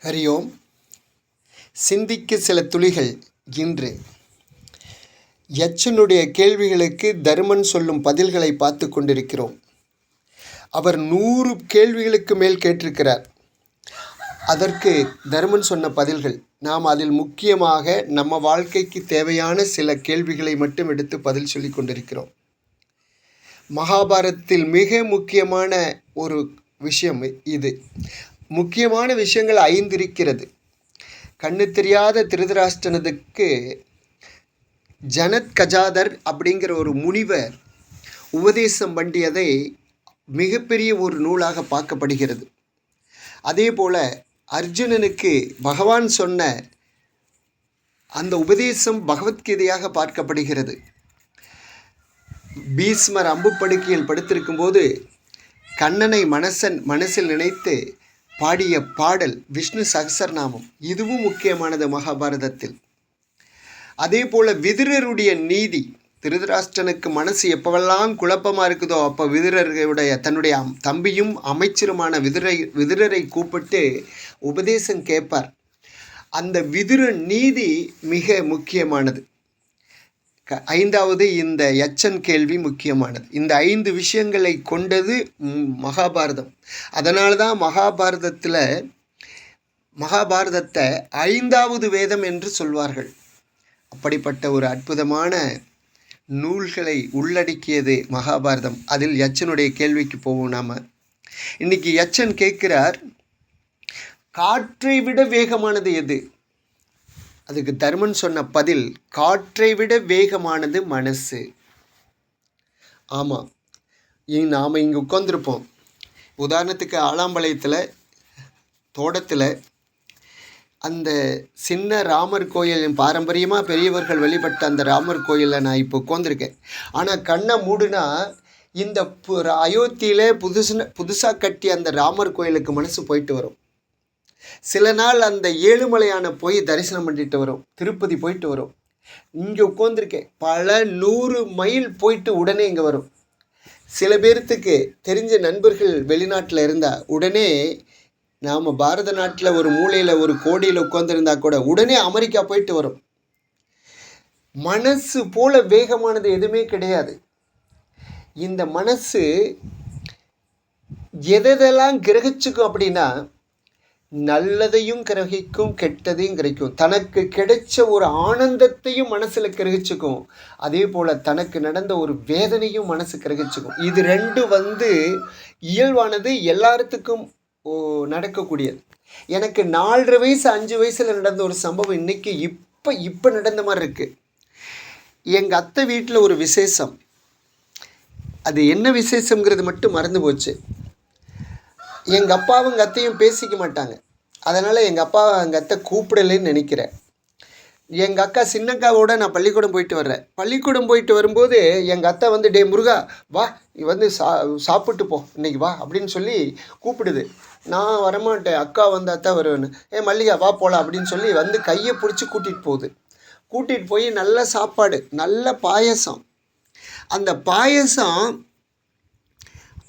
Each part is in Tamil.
ஹரி ஓம். சிந்திக்க சில துளிகள். இன்று யட்சனுடைய கேள்விகளுக்கு தருமன் சொல்லும் பதில்களை பார்த்து கொண்டிருக்கிறோம். அவர் 100 கேள்விகளுக்கு மேல் கேட்டிருக்கிறார். அதற்கு தருமன் சொன்ன பதில்கள் நாம் அதில் முக்கியமாக நம்ம வாழ்க்கைக்கு தேவையான சில கேள்விகளை மட்டும் எடுத்து பதில் சொல்லி கொண்டிருக்கிறோம். மகாபாரதத்தில் மிக முக்கியமான ஒரு விஷயம் இது. முக்கியமான விஷயங்கள் 5 இருக்கிறது. கண்ணு தெரியாத திருதராஷ்டிரனுக்கு ஜனத் கஜாதர் அப்படிங்கிற ஒரு முனிவர் உபதேசம் பண்ணியதை மிகப்பெரிய ஒரு நூலாக பார்க்கப்படுகிறது. அதே போல் அர்ஜுனனுக்கு பகவான் சொன்ன அந்த உபதேசம் பகவத்கீதையாக பார்க்கப்படுகிறது. பீஷ்மர் அம்பு படுக்கையில் படுத்திருக்கும்போது கண்ணனை மனசில் நினைத்து பாடிய பாடல் விஷ்ணு சகசரநாமம், இதுவும் முக்கியமானது மகாபாரதத்தில். அதே போல் விதுரருடைய நீதி. திருதராஷ்டிரனுக்கு மனசு எப்பவெல்லாம் குழப்பமாக இருக்குதோ அப்போ விதுரருடைய தன்னுடைய தம்பியும் அமைச்சருமான விதுரரை கூப்பிட்டு உபதேசம் கேட்பார். அந்த விதுர நீதி மிக முக்கியமானது. 5வது இந்த யட்சன் கேள்வி முக்கியமானது. இந்த 5 விஷயங்களை கொண்டது மகாபாரதம். அதனால தான் மகாபாரதத்தை 5வது வேதம் என்று சொல்வார்கள். அப்படிப்பட்ட ஒரு அற்புதமான நூல்களை உள்ளடக்கியது மகாபாரதம். அதில் யட்சனுடைய கேள்விக்கு போவோம். நாம் இன்னைக்கு யட்சன் கேட்கிறார், காற்றை விட வேகமானது எது? அதுக்கு தருமன் சொன்ன பதில், காற்றை விட வேகமானது மனசு. ஆமாம், நாம் இங்கே உட்காந்துருப்போம். உதாரணத்துக்கு ஆலாம்பாளையத்தில் தோட்டத்தில் அந்த சின்ன ராமர் கோயில், பாரம்பரியமாக பெரியவர்கள் வழிபட்ட அந்த ராமர் கோயிலில் நான் இப்போ உட்காந்துருக்கேன். ஆனால் கண்ணை மூடுனா இந்த அயோத்தியில் புதுசாக கட்டிய அந்த ராமர் கோயிலுக்கு மனசு போயிட்டு வரும். சில நாள் அந்த ஏழுமலையான போய் தரிசனம் பண்ணிட்டு வரும், திருப்பதி போயிட்டு வரும். இங்கே உட்காந்துருக்கேன், பல 100 மைல் போயிட்டு உடனே இங்கே வரும். சில பேர்த்துக்கு தெரிஞ்ச நண்பர்கள் வெளிநாட்டில் இருந்தால் உடனே நாம் பாரத நாட்டில் ஒரு மூலையில் ஒரு கோடியில் உட்காந்துருந்தா கூட உடனே அமெரிக்கா போயிட்டு வரும். மனசு போல வேகமானது எதுவுமே கிடையாது. இந்த மனசு எதெல்லாம் கிரகிச்சுக்கும் அப்படின்னா, நல்லதையும் கிரகிக்கும், கெட்டதையும் கிரகிக்கும். தனக்கு கிடைச்ச ஒரு ஆனந்தத்தையும் மனசில் கிரகிச்சுக்கும். அதே போல் தனக்கு நடந்த ஒரு வேதனையும் மனசு கிரகிச்சுக்கும். இது 2 இயல்பானது, எல்லாத்துக்கும் நடக்கக்கூடியது. எனக்கு 4.5 வயசு 5 வயசில் நடந்த ஒரு சம்பவம் இன்னைக்கு இப்போ நடந்த மாதிரி இருக்குது. எங்கள் அத்தை வீட்டில் ஒரு விசேஷம். அது என்ன விசேஷங்கிறது மட்டும் மறந்து போச்சு. எங்கள் அப்பாவும் எங்கள் அத்தையும் பேசிக்க மாட்டாங்க. அதனால் எங்கள் அப்பா எங்கள் அத்தை கூப்பிடலைன்னு நினைக்கிறேன். எங்கள் அக்கா சின்னக்காவோட நான் பள்ளிக்கூடம் போயிட்டு வர்றேன். பள்ளிக்கூடம் போயிட்டு வரும்போது எங்கள் அத்தை டே முருகா வா, நீ சாப்பிட்டு போ இன்னைக்கு வா அப்படின்னு சொல்லி கூப்பிடுது. நான் வரமாட்டேன், அக்கா அத்தை வருவேன்னு. மல்லிகா வா போகலாம் அப்படின்னு சொல்லி கையை பிடிச்சி கூட்டிகிட்டு போகுது. கூட்டிகிட்டு போய் நல்ல சாப்பாடு, நல்ல பாயசம். அந்த பாயசம்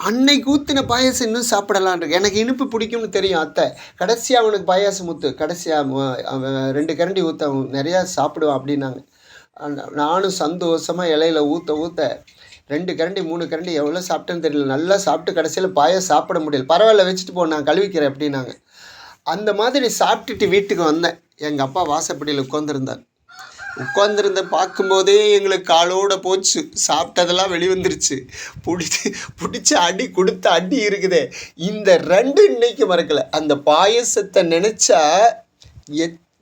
அன்னைக்கு ஊற்றின பாயசம் இன்னும் சாப்பிடலான் இருக்கு. எனக்கு இனிப்பு பிடிக்கும்னு தெரியும் அத்தை. கடைசியாக அவனுக்கு பாயாசம் ஊற்று, கடைசியாக 2 கரண்டி ஊற்ற, நிறையா சாப்பிடுவான் அப்படின்னாங்க. நானும் சந்தோஷமாக இலையில் ஊற்ற 2 கரண்டி 3 கரண்டி எவ்வளோ சாப்பிட்டேன்னு தெரியல. நல்லா சாப்பிட்டு கடைசியில் பாயாசம் சாப்பிட முடியல. பரவாயில்ல வச்சுட்டு போ, நான் கழுவிக்கிறேன் அப்படின்னாங்க. அந்த மாதிரி சாப்பிட்டுட்டு வீட்டுக்கு வந்தேன். எங்கள் அப்பா வாசப்படியில் உட்காந்துருந்த பார்க்கும்போதே எங்களுக்கு காலோட போச்சு. சாப்பிட்டதெல்லாம் வெளிவந்துருச்சு. பிடிச்சி அடி கொடுத்த அடி இருக்குதே. இந்த 2 இன்னைக்கு மறக்கலை. அந்த பாயசத்தை நினச்சா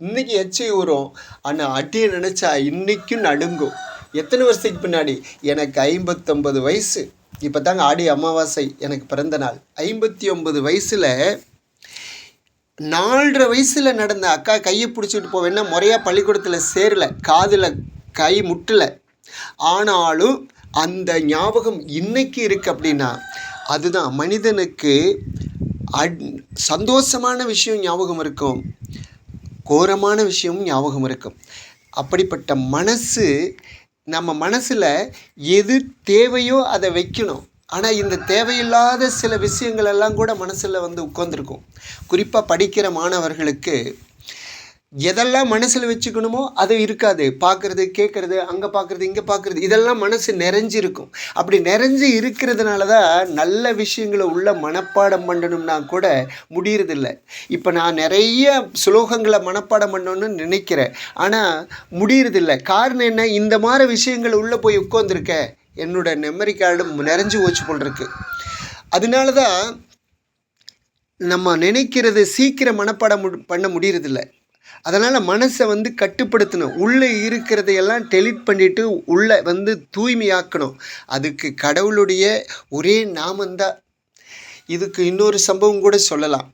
இன்னைக்கு எச்சி ஊறும், ஆனால் அடியை நினச்சா இன்னைக்கும் நடுங்கும். எத்தனை வருஷத்துக்கு பின்னாடி? எனக்கு 59 வயசு. இப்போ தாங்க ஆடி அமாவாசை எனக்கு பிறந்த நாள். 59 வயசில் 4.5 வயசில் நடந்த அக்கா கையை பிடிச்சிட்டு போவேன்னா முறையாக பள்ளிக்கூடத்தில் சேரலை, காதில் கை முட்டலை. ஆனாலும் அந்த ஞாபகம் இன்னைக்கு இருக்குது. அப்படின்னா அதுதான் மனிதனுக்கு சந்தோஷமான விஷயம் ஞாபகம் இருக்கும், கோரமான விஷயமும் ஞாபகம் இருக்கும். அப்படிப்பட்ட மனசு, நம்ம மனசில் எது தேவையோ அதை வைக்கணும். ஆனால் இந்த தேவையில்லாத சில விஷயங்கள் எல்லாம் கூட மனசில் வந்து உட்காந்துருக்கும். குறிப்பாக படிக்கிற மாணவர்களுக்கு எதெல்லாம் மனசில் வச்சுக்கணுமோ அது இருக்காது. பார்க்குறது, கேட்குறது, அங்கே பார்க்குறது, இங்கே பார்க்குறது, இதெல்லாம் மனசு நிறைஞ்சிருக்கும். அப்படி நிறைஞ்சு இருக்கிறதுனால தான் நல்ல விஷயங்களை உள்ள மனப்பாடம் பண்ணணும்னா கூட முடியறதில்ல. இப்போ நான் நிறைய ஸ்லோகங்களை மனப்பாடம் பண்ணணும்னு நினைக்கிறேன், ஆனால் முடியறதில்ல. காரணம் என்ன? இந்த மாதிரி விஷயங்கள் உள்ளே போய் உட்காந்துருக்க என்னோட மெமரி கார்டு நிறைஞ்சு போச்சு போல் இருக்கு. அதனால தான் நம்ம நினைக்கிறது சீக்கிரம் மனப்பாடம் பண்ண முடியறதில்ல. அதனால் மனசை வந்து கட்டுப்படுத்தணும். உள்ளே இருக்கிறதையெல்லாம் டெலீட் பண்ணிவிட்டு உள்ளே வந்து தூய்மையாக்கணும். அதுக்கு கடவுளுடைய ஒரே நாமந்தான். இதுக்கு இன்னொரு சம்பவம் கூட சொல்லலாம்.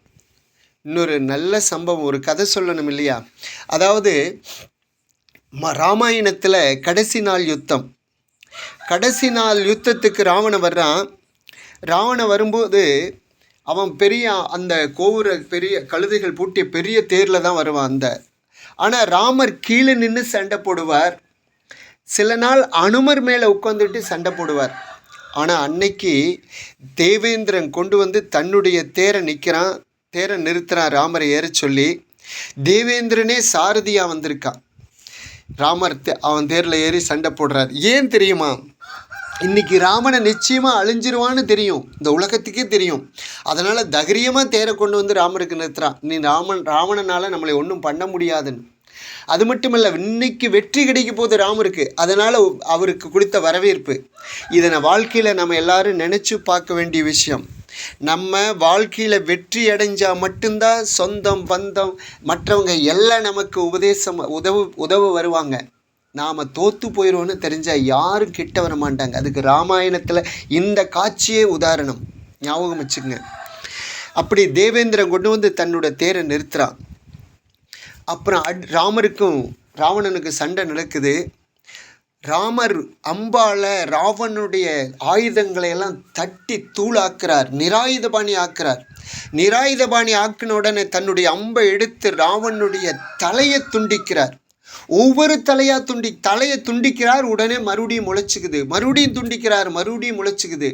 இன்னொரு நல்ல சம்பவம், ஒரு கதை சொல்லணும் இல்லையா? அதாவது ராமாயணத்தில் கடைசி நாள் யுத்தம். கடைசி நாள் யுத்தத்துக்கு ராவணன் வர்றான். ராவணன் வரும்போது அவன் அந்த கோபுர பெரிய கழுதைகள் பூட்டிய பெரிய தேரில் தான் வருவான். ஆனால் ராமர் கீழே நின்று சண்டை போடுவார். சில நாள் அனுமர் மேலே உட்காந்துட்டு சண்டை போடுவார். ஆனால் அன்னைக்கு தேவேந்திரன் கொண்டு வந்து தன்னுடைய தேரை நிறுத்துகிறான் ராமரை ஏற சொல்லி. தேவேந்திரனே சாரதியாக வந்திருக்கான். ராமர் அவன் தேரில் ஏறி சண்டை போடுறார். ஏன் தெரியுமா? இன்றைக்கி ராமனை நிச்சயமாக அழிஞ்சிருவான்னு தெரியும், இந்த உலகத்துக்கே தெரியும். அதனால் தைரியமாக தேரை கொண்டு வந்து ராமருக்கு நிறுத்துறான். நீ ராவணனால் நம்மளை ஒன்றும் பண்ண முடியாதுன்னு. அது மட்டும் இல்லை, இன்னைக்கு வெற்றி கிடைக்க போகுது ராமருக்கு. அதனால் அவருக்கு கொடுத்த வரவேற்பு. இதனை வாழ்க்கையில் நம்ம எல்லாரும் நினச்சி பார்க்க வேண்டிய விஷயம். நம்ம வாழ்க்கையில் வெற்றி அடைஞ்சால் மட்டும்தான் சொந்தம் பந்தம் மற்றவங்க எல்லாம் நமக்கு உதவ வருவாங்க. நாம் தோற்று போயிடுவோன்னு தெரிஞ்சால் யாரும் கிட்ட வர மாட்டாங்க. அதுக்கு ராமாயணத்தில் இந்த காட்சியே உதாரணம், ஞாபகம் வச்சுக்கங்க. அப்படி தேவேந்திரன் கொண்டு வந்து தன்னோட தேரை நிறுத்துகிறான். அப்புறம் ராமருக்கும் ராவணனுக்கு சண்டை நடக்குது. ராமர் அம்பால ராவணனுடைய ஆயுதங்களை எல்லாம் தட்டி தூளாக்குறார், நிராயுதபாணி ஆக்குறார். நிராயுதபாணி ஆக்கின உடனே தன்னுடைய அம்பை எடுத்து ராவணனுடைய தலையை துண்டிக்கிறார். ஒவ்வொரு தலையை துண்டிக்கிறார். உடனே மறுபடியும் முளைச்சிக்குது, மறுபடியும் துண்டிக்கிறார், மறுபடியும் முளைச்சிக்குது.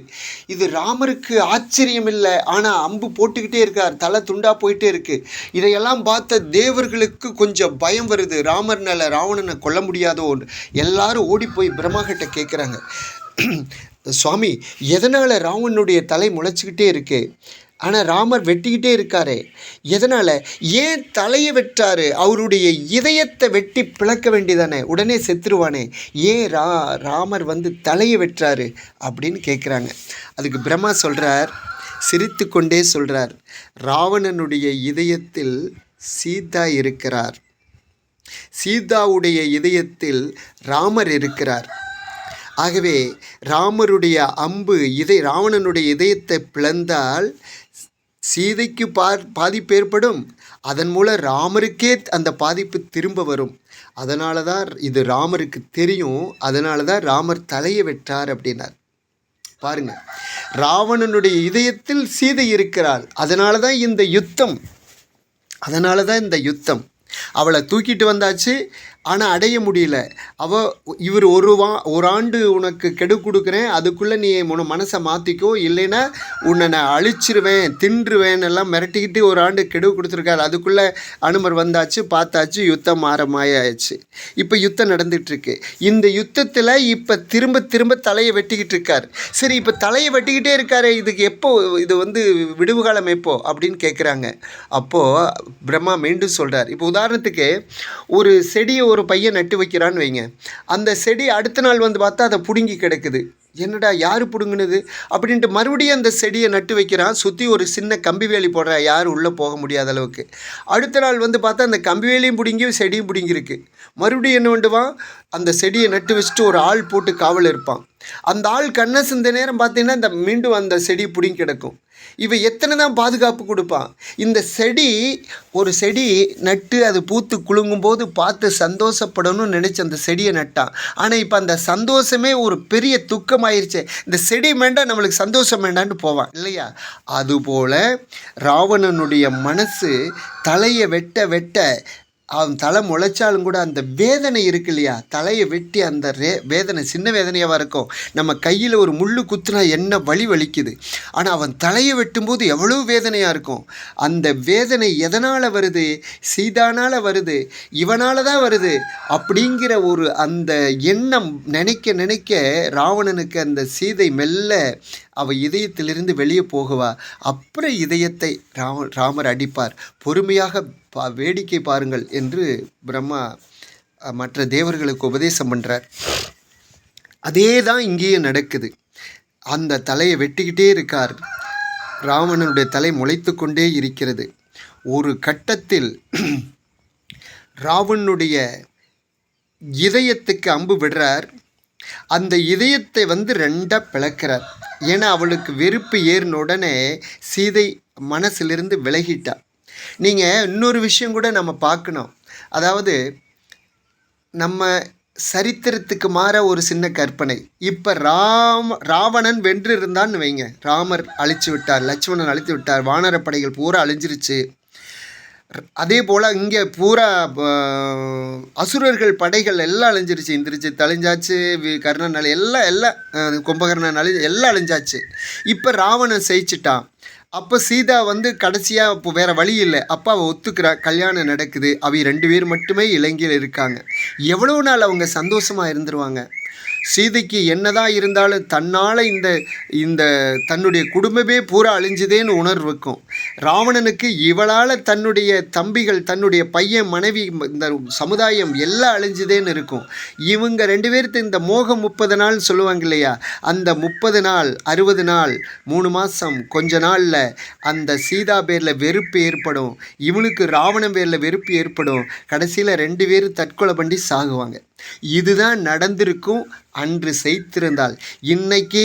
இது ராமருக்கு ஆச்சரியம் இல்லை, ஆனால் அம்பு போட்டுக்கிட்டே இருக்கார், தலை துண்டா போயிட்டே இருக்கு. இதையெல்லாம் பார்த்த தேவர்களுக்கு கொஞ்சம் பயம் வருது. ராமர்னால ராவணனை கொல்ல முடியாதோ. எல்லாரும் ஓடி போய் பிரம்மா கிட்ட கேட்குறாங்க, சுவாமி எதனால் ராவணனுடைய தலை முளைச்சிக்கிட்டே இருக்கு, ஆனால் ராமர் வெட்டிக்கிட்டே இருக்காரு, எதனால்? ஏன் தலையை வெட்டாரு? அவருடைய இதயத்தை வெட்டி பிளக்க வேண்டியதானே, உடனே செத்துருவானே, ஏன் ராமர் வந்து தலையை வெட்டுறாரு அப்படின்னு கேட்குறாங்க. அதுக்கு பிரம்மா சொல்கிறார், சிரித்து கொண்டே சொல்கிறார், ராவணனுடைய இதயத்தில் சீதா இருக்கிறார், சீதாவுடைய இதயத்தில் ராமர் இருக்கிறார். ஆகவே ராமருடைய அம்பு ராவணனுடைய இதயத்தை பிளந்தால் சீதைக்கு பாதிப்பு ஏற்படும். அதன் மூலம் ராமருக்கே அந்த பாதிப்பு திரும்ப வரும். அதனால தான் இது ராமருக்கு தெரியும். அதனால தான் ராமர் தலையை வெட்டார் அப்படின்னார். பாருங்க, ராவணனுடைய இதயத்தில் சீதை இருக்கிறாள். அதனால தான் இந்த யுத்தம். அவளை தூக்கிட்டு வந்தாச்சு, ஆனால் அடைய முடியல. இவர் ஒரு ஆண்டு உனக்கு கெடு கொடுக்குறேன், அதுக்குள்ளே நீ மனசை மாற்றிக்கோ, இல்லைன்னா உன்னை நான் அழிச்சிருவேன், தின்றுவேன் எல்லாம் மிரட்டிக்கிட்டு ஒரு ஆண்டு கெடு கொடுத்துருக்காரு. அதுக்குள்ளே அனுமர் வந்தாச்சு, பார்த்தாச்சு, யுத்தம் ஆரம்பமாயாச்சு. இப்போ யுத்தம் நடந்துகிட்ருக்கு. இந்த யுத்தத்தில் இப்போ திரும்ப தலையை வெட்டிக்கிட்டு இருக்கார். சரி, இப்போ தலையை வெட்டிக்கிட்டே இருக்காரு, இதுக்கு எப்போ இது விடுவு காலம் எப்போ அப்படின்னு கேட்குறாங்க. அப்போது பிரம்மா மீண்டும் சொல்கிறார். இப்போ உதாரணத்துக்கு ஒரு செடியை ஒரு பையன் நட்டு வைக்கிறான்னு வைங்க. அந்த செடி அடுத்த நாள் பார்த்தா அதை பிடுங்கி கிடக்குது. என்னடா யார் பிடுங்குனது அப்படின்ட்டு மறுபடியும் அந்த செடியை நட்டு வைக்கிறான். சுற்றி ஒரு சின்ன கம்பி வேலி போடுறா, யாரும் உள்ளே போக முடியாத அளவுக்கு. அடுத்த நாள் பார்த்தா அந்த கம்பி வேலியும் பிடுங்கி செடியும் பிடுங்கிருக்கு. மறுபடியும் என்ன பண்ணுவான், அந்த செடியை நட்டு வச்சுட்டு ஒரு ஆள் போட்டு காவல் இருப்பான். அந்த ஆள் கண்ணை சிந்த நேரம் பார்த்தீங்கன்னா மீண்டும் அந்த செடி பிடுங்கி கிடக்கும். இவன் எத்தனை தான் பாதுகாப்பு கொடுப்பான். இந்த ஒரு செடி நட்டு அது பூத்து குலுங்கும் போது பார்த்து சந்தோஷப்படணும்னு நினச்சி அந்த செடியை நட்டான். ஆனால் இப்போ அந்த சந்தோஷமே ஒரு பெரிய துக்கமாயிருச்சு. இந்த செடி வேண்டாம், நம்மளுக்கு சந்தோஷம் வேண்டான்னு போவான் இல்லையா? அதுபோல் ராவணனுடைய மனசு தலையை வெட்ட அவன் தலை முளைச்சாலும் கூட அந்த வேதனை இருக்கு இல்லையா, தலையை வெட்டி அந்த வேதனை சின்ன வேதனையாக இருக்கும். நம்ம கையில் ஒரு முள் குத்துனா என்ன வலிக்குது. ஆனால் அவன் தலையை வெட்டும்போது எவ்வளோ வேதனையாக இருக்கும். அந்த வேதனை எதனால் வருது? சீதானால் வருது, இவனால் தான் வருது அப்படிங்கிற ஒரு அந்த எண்ணம் நினைக்க நினைக்க ராவணனுக்கு அந்த சீதை மெல்ல அவள் இதயத்திலிருந்து வெளியே போகுவா. அப்புறம் இதயத்தை ராமர் அடிப்பார். பொறுமையாக வேடிக்கை பாருங்கள் என்று பிரம்மா மற்ற தேவர்களுக்கு உபதேசம் பண்ணுறார். அதே தான் இங்கேயும் நடக்குது. அந்த தலையை வெட்டிக்கிட்டே இருக்கார். ராவணனுடைய தலை முளைத்து கொண்டே இருக்கிறது. ஒரு கட்டத்தில் ராவணனுடைய இதயத்துக்கு அம்பு விடுறார். அந்த இதயத்தை ரெண்டாக பிளக்கிறார். ஏன்னா அவளுக்கு வெறுப்பு ஏறின உடனே சீதை மனசிலிருந்து விலகிட்டா. நீங்கள் இன்னொரு விஷயம் கூட நம்ம பார்க்கணும். அதாவது நம்ம சரித்திரத்துக்கு மாற ஒரு சின்ன கற்பனை. இப்போ ராவணன் வென்று இருந்தான்னு வைங்க, ராமர் அழிச்சு விட்டார், லட்சுமணன் அழித்து விட்டார், வானரப்படைகள் பூரா அழிஞ்சிருச்சு. அதே போல் இங்கே பூரா அசுரர்கள் படைகள் எல்லாம் அழிஞ்சிருச்சு. இந்திரஜித் அழிஞ்சாச்சு, கர்ணன் எல்லாம் கும்பகர்ணன் எல்லாம் அழிஞ்சாச்சு. இப்போ ராவணன் ஜெயிச்சிட்டான். அப்போ சீதா கடைசியாக இப்போ வேறு வழி இல்லை. அப்போ அவள் ஒத்துக்கிறா, கல்யாணம் நடக்குது. அவ 2 பேர் மட்டுமே இலங்கையில் இருக்காங்க. எவ்வளோ நாள் அவங்க சந்தோஷமாக இருந்துருவாங்க? சீதைக்கு என்னதான் இருந்தாலும் தன்னால் இந்த தன்னுடைய குடும்பமே பூரா அழிஞ்சுதேன்னு உணர்வு இருக்கும். ராவணனுக்கு இவளால் தன்னுடைய தம்பிகள், தன்னுடைய பையன், மனைவி, இந்த சமுதாயம் எல்லாம் அழிஞ்சுதேன்னு இருக்கும். இவங்க 2 பேருக்கு இந்த மோகம் 30 நாள் சொல்லுவாங்க இல்லையா, அந்த 30 நாள் 60 நாள் 3 மாதம் கொஞ்ச நாளில் அந்த சீதா பேரில் வெறுப்பு ஏற்படும், இவனுக்கு ராவணன் பேரில் வெறுப்பு ஏற்படும். கடைசியில் 2 பேரும் தற்கொலை பண்ணி சாகுவாங்க. இதுதான் நடந்திருக்கும். அன்று செய்திருந்தால் இன்னைக்கு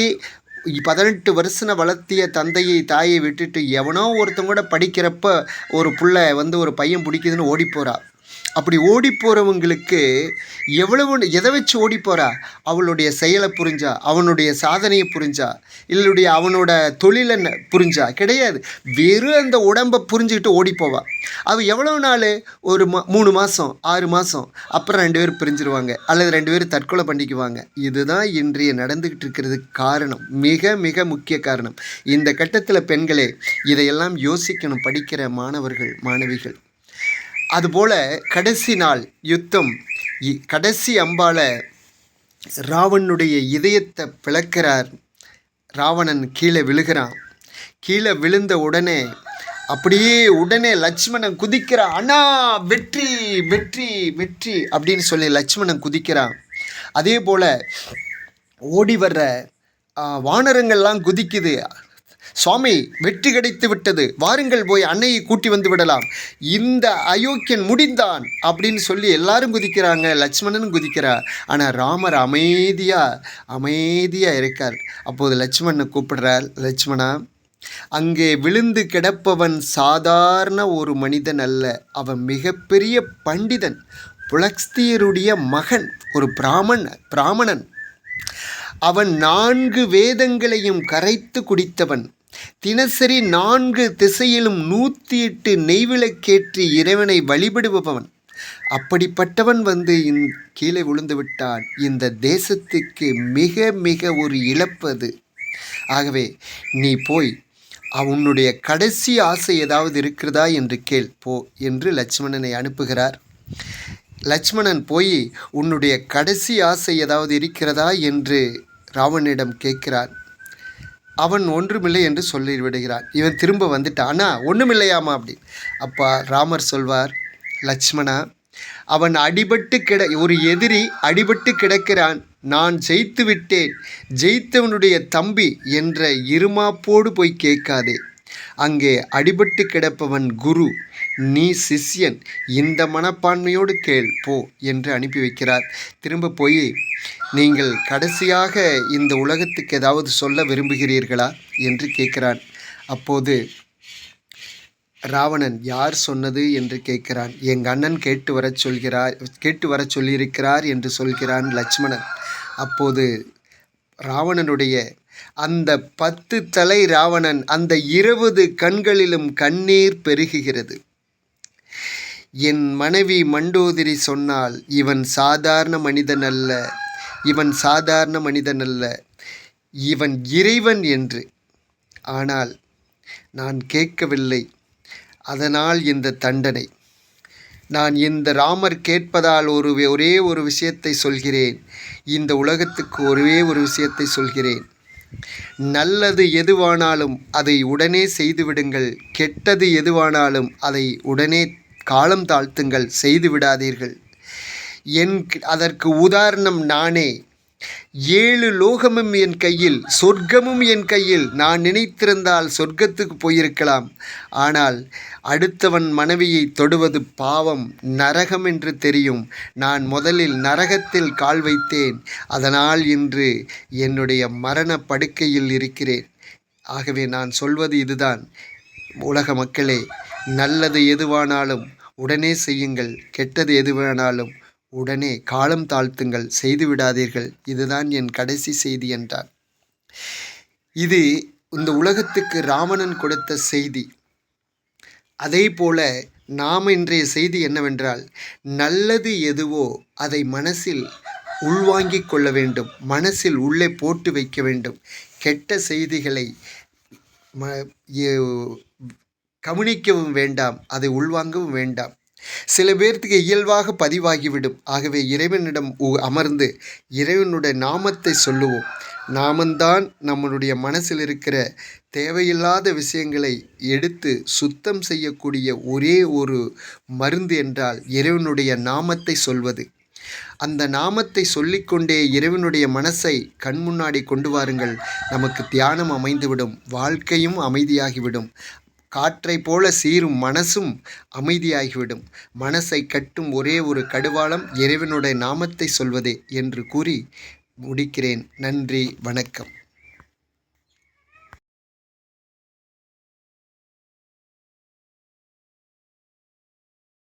18 வருஷம் வளர்த்திய தந்தையை தாயை விட்டுட்டு எவனோ ஒருத்தங்க கூட படிக்கிறப்ப ஒரு புள்ள ஒரு பையன் பிடிக்குதுன்னு ஓடி போகிறா. அப்படி ஓடி போகிறவங்களுக்கு எதை வச்சு ஓடி போகிறா? அவளுடைய செயலை புரிஞ்சா, அவனுடைய சாதனையை புரிஞ்சா, இல்லைடைய அவனோட தொழிலை புரிஞ்சா? கிடையாது. வெறும் அந்த உடம்பை புரிஞ்சுக்கிட்டு ஓடி போவா. அவள் எவ்வளோ நாள்? ஒரு 3 மாதம் 6 மாதம். அப்புறம் 2 பேர் பிரிஞ்சிருவாங்க, அல்லது 2 பேர் தற்கொலை பண்ணிக்குவாங்க. இதுதான் இன்றைய நடந்துக்கிட்டு இருக்கிறதுக்கு காரணம், மிக மிக முக்கிய காரணம். இந்த கட்டத்தில் பெண்களே இதையெல்லாம் யோசிக்கணும், படிக்கிற மாணவர்கள் மாணவிகள். அதுபோல் கடைசி நாள் யுத்தம், கடைசி அம்பால ராவணனுடைய இதயத்தை பிளக்கிறார். ராவணன் கீழே விழுகிறான். கீழே விழுந்த உடனே லட்சுமணன் குதிக்கிறான். அண்ணா வெற்றி வெற்றி வெற்றி அப்படின்னு சொல்லி லட்சுமணன் குதிக்கிறான். அதே போல் ஓடி வர்ற வானரங்கள்லாம் குதிக்குது. சுவாமி வெற்றி கிடைத்து விட்டது, வாருங்கள் போய் அன்னையை கூட்டி வந்து விடலாம், இந்த அயோக்கியன் முடிந்தான் அப்படின்னு சொல்லி எல்லாரும் குதிக்கிறாங்க. லட்சுமணனும் குதிக்கிறார். ஆனால் ராமர் அமைதியாக இருக்கார். அப்போது லட்சுமணனை கூப்பிடுறார். லட்சுமணா, அங்கே விழுந்து கிடப்பவன் சாதாரண ஒரு மனிதன் அல்ல, அவன் மிகப்பெரிய பண்டிதன், புலஸ்தியருடைய மகன், ஒரு பிராமணன். அவன் 4 வேதங்களையும் கரைத்து குடித்தவன். தினசரி 4 திசையிலும் 108 நெய்விளக்கேற்றி இறைவனை வழிபடுபவன். அப்படிப்பட்டவன் கீழே விழுந்து விட்டான். இந்த தேசத்துக்கு மிக மிக ஒரு இழப்பது. ஆகவே நீ போய் அவனுடைய கடைசி ஆசை ஏதாவது இருக்கிறதா என்று கேள் போ என்று லட்சுமணனை அனுப்புகிறார். லட்சுமணன் போய் உன்னுடைய கடைசி ஆசை ஏதாவது இருக்கிறதா என்று ராவணனிடம் கேட்கிறான். அவன் ஒன்றுமில்லை என்று சொல்லிவிடுகிறான். இவன் திரும்ப வந்துட்டான். அண்ணா ஒன்றுமில்லையாமா அப்படின்னு. அப்பா ராமர் சொல்வார், லட்சுமணா, அவன் ஒரு எதிரி அடிபட்டு கிடக்கிறான், நான் ஜெயித்து விட்டேன், ஜெயித்தவனுடைய தம்பி என்ற இருமாப்போடு போய் கேட்காதே. அங்கே அடிபட்டு கிடப்பவன் குரு, நீ சிஷ்யன், இந்த மனப்பான்மையோடு கேள் போ என்று அனுப்பி வைக்கிறார். திரும்ப போய், நீங்கள் கடைசியாக இந்த உலகத்துக்கு ஏதாவது சொல்ல விரும்புகிறீர்களா என்று கேட்கிறான். அப்போது ராவணன் யார் சொன்னது என்று கேட்கிறான். எங்கள் அண்ணன் கேட்டு வர சொல்லியிருக்கிறார் என்று சொல்கிறான் லட்சுமணன். அப்போது ராவணனுடைய அந்த 10 தலை ராவணன் அந்த 20 கண்களிலும் கண்ணீர் பெருகுகிறது. என் மனைவி மண்டோதரி சொன்னால் இவன் சாதாரண மனிதன் அல்ல, இவன் சாதாரண மனிதன் அல்ல, இவன் இறைவன் என்று. ஆனால் நான் கேட்கவில்லை. அதனால் இந்த தண்டனை. நான் இந்த ராமர் கேட்பதால் ஒரே ஒரு விஷயத்தை சொல்கிறேன். இந்த உலகத்துக்கு ஒரே ஒரு விஷயத்தை சொல்கிறேன். நல்லது எதுவானாலும் அதை உடனே செய்துவிடுங்கள். கெட்டது எதுவானாலும் அதை உடனே காலம் தாழ்த்துங்கள், செய்து விடாதீர்கள். அதற்கு உதாரணம் நானே. 7 லோகமும் என் கையில், சொர்க்கமும் என் கையில். நான் நினைத்திருந்தால் சொர்க்கத்துக்கு போயிருக்கலாம். ஆனால் அடுத்தவன் மனைவியை தொடுவது பாவம், நரகம் என்று தெரியும். நான் முதலில் நரகத்தில் கால் வைத்தேன். அதனால் இன்று என்னுடைய மரண படுக்கையில் இருக்கிறேன். ஆகவே நான் சொல்வது இதுதான், உலக மக்களே, நல்லது எதுவானாலும் உடனே செய்யுங்கள், கெட்டது எதுவானாலும் உடனே காலம் தாழ்த்துங்கள், செய்து விடாதீர்கள். இதுதான் என் கடைசி செய்தி என்றார். இது இந்த உலகத்துக்கு ராவணன் கொடுத்த செய்தி. அதே போல நாம் இன்றைய செய்தி என்னவென்றால், நல்லது எதுவோ அதை மனசில் உள்வாங்கிக் கொள்ள வேண்டும், மனசில் உள்ளே போட்டு வைக்க வேண்டும். கெட்ட செய்திகளை கவனிக்கவும் வேண்டாம், அதை உள்வாங்கவும் வேண்டாம். சில பேர்த்துக்கு இயல்பாக பதிவாகிவிடும். ஆகவே இறைவனிடம் அமர்ந்து இறைவனுடைய நாமத்தை சொல்லுவோம். நாமந்தான் நம்மளுடைய மனசில் இருக்கிற தேவையில்லாத விஷயங்களை எடுத்து சுத்தம் செய்யக்கூடிய ஒரே ஒரு மருந்து என்றால் இறைவனுடைய நாமத்தை சொல்வது. அந்த நாமத்தை சொல்லிக்கொண்டே இறைவனுடைய மனசை கண் முன்னாடி கொண்டு வாருங்கள். நமக்கு தியானம் அமைந்துவிடும், வாழ்க்கையும் அமைதியாகிவிடும். காற்றை போல சீரும் மனசும் அமைதியாகிவிடும். மனசை கட்டும் ஒரே ஒரு கடுவாளம் இறைவனுடைய நாமத்தை சொல்வதே என்று கூறி முடிக்கிறேன். நன்றி, வணக்கம்.